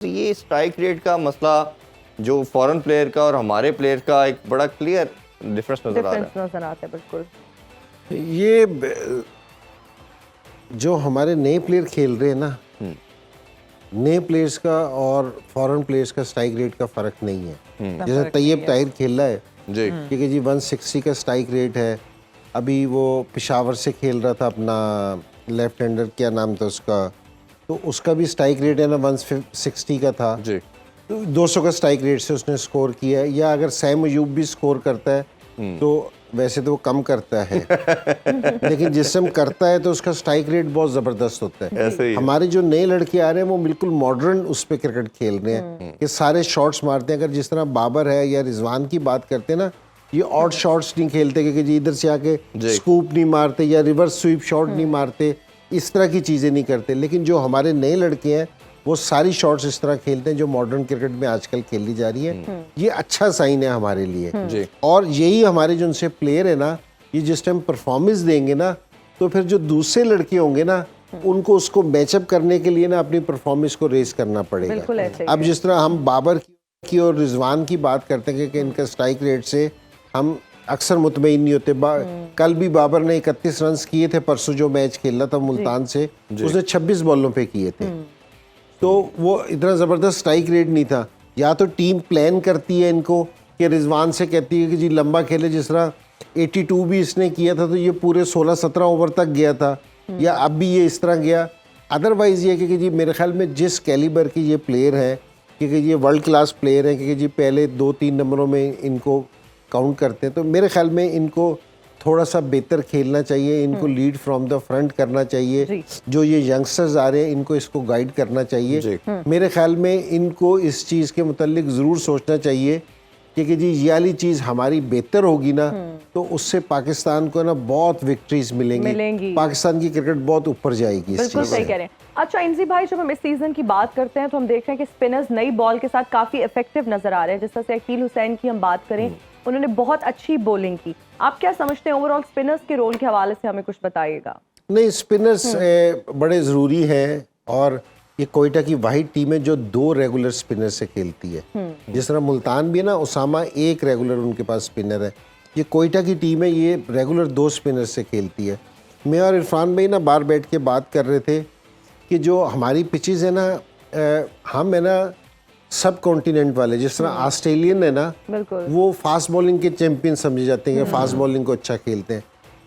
तो ये strike rate का मसला जो फॉरेन प्लेयर का और हमारे प्लेयर का एक बड़ा क्लियर डिफरेंस नजर आ रहा है। बिल्कुल ये जो हमारे नए प्लेयर खेल रहे हैं ना, नए प्लेयर्स का और फॉरेन प्लेयर्स का स्ट्राइक रेट का फ़र्क नहीं है। जैसे तैयब ताहिर खेल रहा है जी, ठीक है जी, 160 का स्ट्राइक रेट है। अभी वो पेशावर से खेल रहा था, अपना लेफ्ट हैंडर, क्या नाम था उसका, तो उसका भी स्ट्राइक रेट है ना 160 का था जी। तो 200 का स्ट्राइक रेट से उसने स्कोर किया है। या अगर सैम अयूब भी स्कोर करता है तो वैसे तो वो कम करता है लेकिन जिस टाइम करता है तो उसका स्ट्राइक रेट बहुत ज़बरदस्त होता है। ऐसे ही हमारे जो नए लड़के आ रहे हैं वो बिल्कुल मॉडर्न उस पर क्रिकेट खेल रहे हैं कि सारे शॉट्स मारते हैं। अगर जिस तरह बाबर है या रिजवान की बात करते हैं ना, ये ऑड शॉट्स नहीं खेलते कि जी इधर से आके स्कूप नहीं मारते या रिवर्स स्वीप शॉट नहीं मारते, इस तरह की चीज़ें नहीं करते। लेकिन जो हमारे नए लड़के हैं वो सारी शॉट्स इस तरह खेलते हैं जो मॉडर्न क्रिकेट में आजकल खेली जा रही है। ये अच्छा साइन है हमारे लिए। और यही हमारे जो उनसे प्लेयर है ना, ये जिस टाइम परफॉर्मेंस देंगे ना तो फिर जो दूसरे लड़के होंगे ना उनको उसको मैचअप करने के लिए ना अपनी परफॉर्मेंस को रेस करना पड़ेगा। अब जिस तरह हम बाबर की और रिजवान की बात करते हैं कि इनका स्ट्राइक रेट से हम अक्सर मुतमईन नहीं होते। कल भी बाबर ने 31 रन किए थे, परसों जो मैच खेला था मुल्तान से उसने 26 बॉलों पे किए थे, तो वो इतना ज़बरदस्त स्ट्राइक रेट नहीं था। या तो टीम प्लान करती है इनको कि रिजवान से कहती है कि जी लंबा खेले, जिस तरह 82 भी इसने किया था तो ये पूरे 16-17 ओवर तक गया था, या अब भी ये इस तरह गया। अदरवाइज़ ये कि जी मेरे ख्याल में जिस कैलिबर की ये प्लेयर है, क्योंकि ये वर्ल्ड क्लास प्लेयर है, क्योंकि जी पहले 2-3 नंबरों में इनको काउंट करते हैं, तो मेरे ख्याल में इनको थोड़ा सा बेहतर खेलना चाहिए, इनको लीड फ्रॉम द फ्रंट करना चाहिए। जो ये यंगस्टर्स आ रहे हैं इनको इसको गाइड करना चाहिए। मेरे ख्याल में इनको इस चीज़ के मुतालिक ज़रूर सोचना चाहिए कि जी ये वाली चीज़ हमारी बेहतर होगी ना तो उससे पाकिस्तान को ना बहुत विक्ट्रीज मिलेंगी। पाकिस्तान की क्रिकेट बहुत ऊपर जाएगी। बिल्कुल सही कह रहे हैं। अच्छा इंजी भाई, जब हम इस सीजन की बात करते हैं तो हम देख रहे हैं कि स्पिनर्स नई बॉल के साथ काफ़ी इफेक्टिव नजर आ रहे हैं। जिस तरह से अकील हुसैन की हम बात करें, उन्होंने बहुत अच्छी बॉलिंग की। आप क्या समझते हैं ओवरऑल स्पिनर्स के रोल के हवाले से, हमें कुछ बताइएगा। नहीं, स्पिनर्स बड़े ज़रूरी हैं और ये कोयटा की वाहिद टीम है जो 2 रेगुलर स्पिनर से खेलती है। जिस तरह मुल्तान भी है ना, उसामा 1 रेगुलर उनके पास स्पिनर है। ये कोयटा की टीम है, ये रेगुलर 2 स्पिनर से खेलती है। मैं और इरफान भाई ना बाहर बैठ के बात कर रहे थे कि जो हमारी पिचेस है ना, हम है ना सब कॉन्टिनेंट वाले, जिस तरह ऑस्ट्रेलियन है ना, वो फास्ट बॉलिंग के चैंपियन समझे जाते हैं कि फास्ट बॉलिंग को अच्छा खेलते हैं।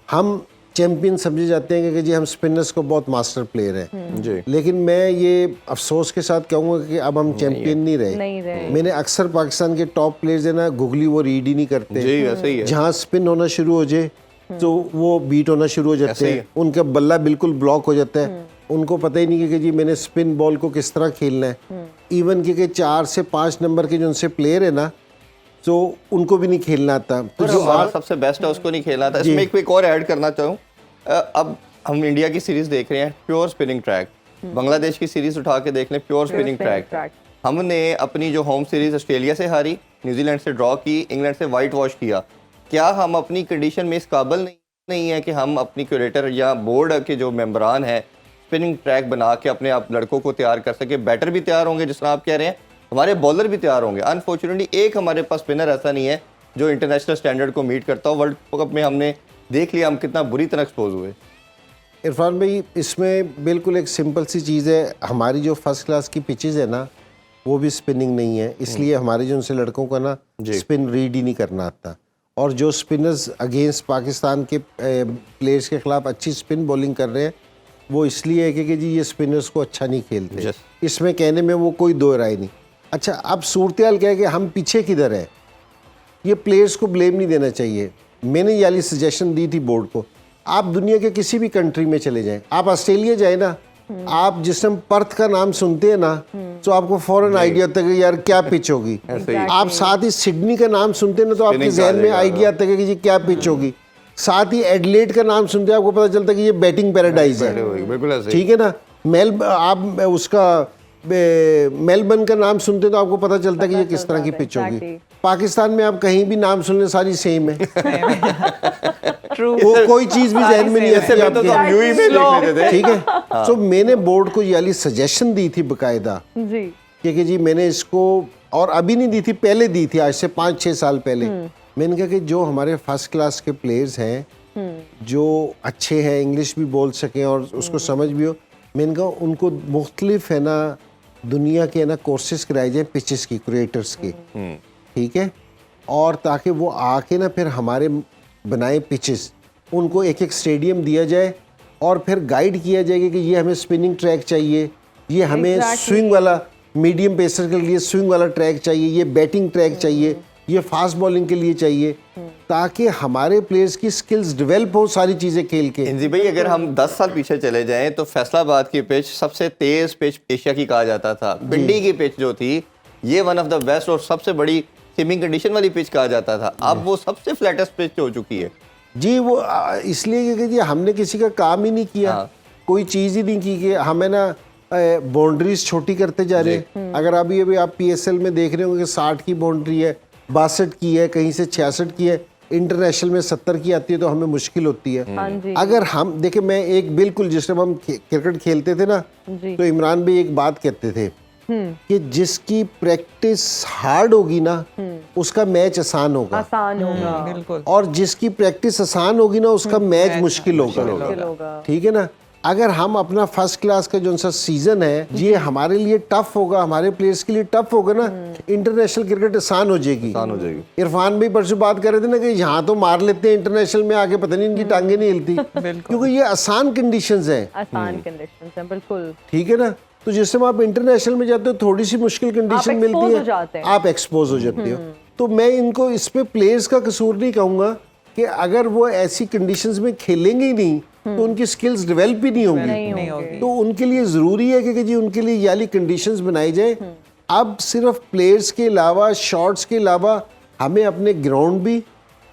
हम चैंपियन समझे जाते हैं कि जी हम स्पिनर्स को बहुत मास्टर प्लेयर हैं। लेकिन मैं ये अफसोस के साथ कहूँगा कि अब हम चैंपियन नहीं रहे। मैंने अक्सर पाकिस्तान के टॉप प्लेयर्स है ना, गुगली वो रीड ही नहीं करते। जहाँ स्पिन होना शुरू हो जाए तो वो बीट होना शुरू हो जाते हैं, उनका बल्ला बिल्कुल ब्लॉक हो जाता है। उनको पता ही नहीं कि जी मैंने स्पिन बॉल को किस तरह खेलना है। इवन कि 4 से 5 नंबर के जो उनसे प्लेयर है ना, तो उनको भी नहीं खेलना आता। तो जो सबसे बेस्ट है उसको नहीं खेलना आता। इसमें एक और ऐड करना चाहूँ, अब हम इंडिया की सीरीज देख रहे हैं, प्योर स्पिनिंग ट्रैक। बांग्लादेश की सीरीज उठा के देख लें, प्योर स्पिनिंग ट्रैक। हमने अपनी जो होम सीरीज ऑस्ट्रेलिया से हारी, न्यूजीलैंड से ड्रॉ की, इंग्लैंड से वाइट वॉश किया। क्या हम अपनी कंडीशन में इस काबिल नहीं है कि हम अपनी क्यूरेटर या बोर्ड के जो मेंबरान हैं स्पिनिंग ट्रैक बना के अपने आप लड़कों को तैयार कर सके? बैटर भी तैयार होंगे जिस तरह आप कह रहे हैं, हमारे बॉलर भी तैयार होंगे। अनफॉर्चुनेटली एक हमारे पास स्पिनर ऐसा नहीं है जो इंटरनेशनल स्टैंडर्ड को मीट करता हो। वर्ल्ड कप में हमने देख लिया हम कितना बुरी तरह एक्सपोज हुए। इरफान भाई, इसमें बिल्कुल एक सिंपल सी चीज़ है, हमारी जो फर्स्ट क्लास की पिचेज़ है ना वो भी स्पिनिंग नहीं है, इसलिए हमारे जो उनसे लड़कों का ना स्पिन रीड ही नहीं करना आता। और जो स्पिनर्स अगेंस्ट पाकिस्तान के प्लेयर्स के खिलाफ अच्छी स्पिन बॉलिंग कर रहे हैं वो इसलिए है कि जी ये स्पिनर्स को अच्छा नहीं खेलते। इसमें कहने में वो कोई दो राय नहीं। अच्छा, अब सूरत-ए-हाल क्या है कि हम पीछे किधर है, ये प्लेयर्स को ब्लेम नहीं देना चाहिए। मैंने ये वाली सजेशन दी थी बोर्ड को, आप दुनिया के किसी भी कंट्री में चले जाएं, आप ऑस्ट्रेलिया जाए ना, आप जिस टाइम पर्थ का नाम सुनते हैं ना तो आपको फौरन आइडिया आता है कि यार क्या पिच होगी। आप साथ ही सिडनी का नाम सुनते हैं ना तो आपके जहन में आइडिया आता है कि जी क्या पिच होगी। साथ ही एडिलेड का नाम सुनते हैं आपको पता चलता है कि ये बैटिंग पैराडाइज है, ठीक है ना। आप उसका मेलबर्न का नाम सुनते तो आपको पता चलता है कि ये किस तरह की पिच होगी। पाकिस्तान में आप कहीं भी नाम सुन लें सारी सेम है। वो कोई चीज भी जहन में नहीं आती आपके, ठीक है। सो मैंने बोर्ड को ये वाली सजेशन दी थी बकायदा कि जी मैंने इसको, और अभी नहीं दी थी, पहले दी थी, आज से 5-6 साल पहले। मैंने कहा कि जो हमारे फर्स्ट क्लास के प्लेयर्स हैं, जो अच्छे हैं, इंग्लिश भी बोल सकें और उसको समझ भी हो, मैंने कहा उनको मुख्तलिफ है ना दुनिया के है ना कोर्सेज कराए जाए पिचेस की, क्रिएटर्स की, ठीक है, और ताकि वो आके ना फिर हमारे बनाए पिचेस, उनको एक एक स्टेडियम दिया जाए और फिर गाइड किया जाएगा कि ये हमें स्पिनिंग ट्रैक चाहिए, ये हमें स्विंग वाला, मीडियम पेसर के लिए स्विंग वाला ट्रैक चाहिए, ये बैटिंग ट्रैक चाहिए, ये फास्ट बॉलिंग के लिए चाहिए, ताकि हमारे प्लेयर्स की स्किल्स डेवलप हो सारी चीज़ें खेल के। इंजी भाई, अगर हम 10 साल पीछे चले जाएं तो फैसलाबाद की पिच सबसे तेज पिच एशिया की कहा जाता था। पिंडी की पिच जो थी ये वन ऑफ द बेस्ट और सबसे बड़ी स्विमिंग कंडीशन वाली पिच कहा जाता था। अब वो सबसे फ्लैटेस्ट पिच हो चुकी है जी। वो इसलिए कि जी हमने किसी का काम ही नहीं किया, कोई चीज़ ही नहीं की कि हमें ना बाउंड्रीज छोटी करते जा रहे हैं। अगर अभी अभी आप PSL में देख रहे होंगे कि 60 की बाउंड्री है, 62 की है, कहीं से 66 की है, इंटरनेशनल में 70 की आती है, तो हमें मुश्किल होती है। अगर हम देखें, मैं एक बिल्कुल जिस टाइम हम क्रिकेट खेलते थे ना, तो इमरान भाई एक बात कहते थे कि जिसकी प्रैक्टिस हार्ड होगी ना उसका मैच आसान होगा, बिल्कुल, और जिसकी प्रैक्टिस आसान होगी ना उसका मैच मुश्किल होगा, ठीक है ना। अगर हम अपना फर्स्ट क्लास का जो सा सीजन है ये हमारे लिए टफ होगा, हमारे प्लेयर्स के लिए टफ होगा ना, इंटरनेशनल क्रिकेट आसान हो जाएगी। इरफान भाई परसों बात कर रहे थे ना कि यहाँ तो मार लेते हैं, इंटरनेशनल में आके पता नहीं इनकी टांगे नहीं हिलती, क्योंकि ये आसान कंडीशंस हैं, आसान कंडीशंस हैं, बिल्कुल, ठीक है ना। तो जिस समय आप इंटरनेशनल में जाते हो थोड़ी सी मुश्किल कंडीशन मिलती है, आप एक्सपोज हो जाते हो। तो मैं इनको इस पे प्लेयर्स का कसूर नहीं कहूँगा कि अगर वो ऐसी कंडीशंस में खेलेंगे ही नहीं तो उनकी स्किल्स डेवलप भी नहीं होंगी। तो उनके लिए ज़रूरी है कि जी उनके लिए ये वाली कंडीशंस बनाई जाए। अब सिर्फ प्लेयर्स के अलावा, शॉट्स के अलावा, हमें अपने ग्राउंड भी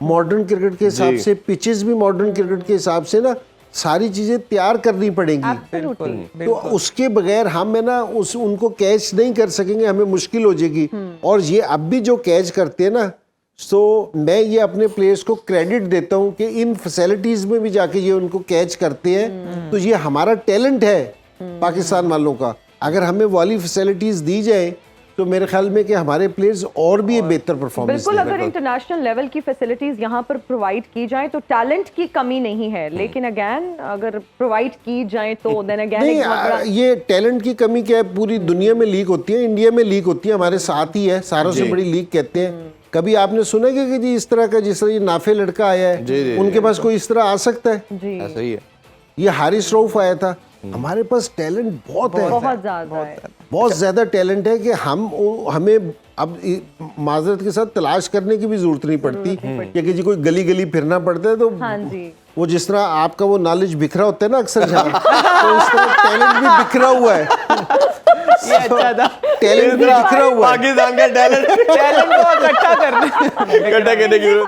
मॉडर्न क्रिकेट के हिसाब से, पिचेस भी मॉडर्न क्रिकेट के हिसाब से ना सारी चीजें तैयार करनी पड़ेंगी। तो उसके बगैर हम है ना उनको कैच नहीं कर सकेंगे, हमें मुश्किल हो जाएगी। और ये अब भी जो कैच करते हैं ना, तो मैं ये अपने प्लेयर्स को क्रेडिट देता हूँ कि इन फैसिलिटीज में भी जाके ये उनको कैच करते हैं। तो ये हमारा टैलेंट है पाकिस्तान वालों का। अगर हमें वाली फैसिलिटीज दी जाए तो मेरे ख्याल में कि हमारे प्लेयर्स और भी बेहतर परफॉर्मेंस बिल्कुल, अगर इंटरनेशनल लेवल की फैसिलिटीज यहाँ पर प्रोवाइड की जाए तो टैलेंट की कमी नहीं है, लेकिन अगेन अगर प्रोवाइड की जाए तो देन अगेन ये टैलेंट की कमी क्या है, पूरी दुनिया में लीक होती है, इंडिया में लीक होती है, हमारे साथ ही है, सारों से बड़ी लीक कहते हैं। कभी आपने सुना कि जी इस तरह का, जिस तरह ये नाफे लड़का आया है, उनके पास कोई इस तरह आ सकता है? ऐसा ही है। ये हारिस रऊफ आया था। हमारे पास टैलेंट बहुत है, बहुत ज्यादा टैलेंट है कि हमें अब माजरत के साथ तलाश करने की भी जरूरत नहीं पड़ती कि जी कोई गली गली फिरना पड़ता है। तो वो जिस तरह आपका वो नॉलेज बिखरा होता है ना अक्सर जहाँ, तो इस तरह टैलेंट भी बिखरा हुआ है। ये अच्छा था, टैलेंट भी बिखरा हुआ है। पाकिस्तान का टैलेंट को इकट्ठा करने की जरूरत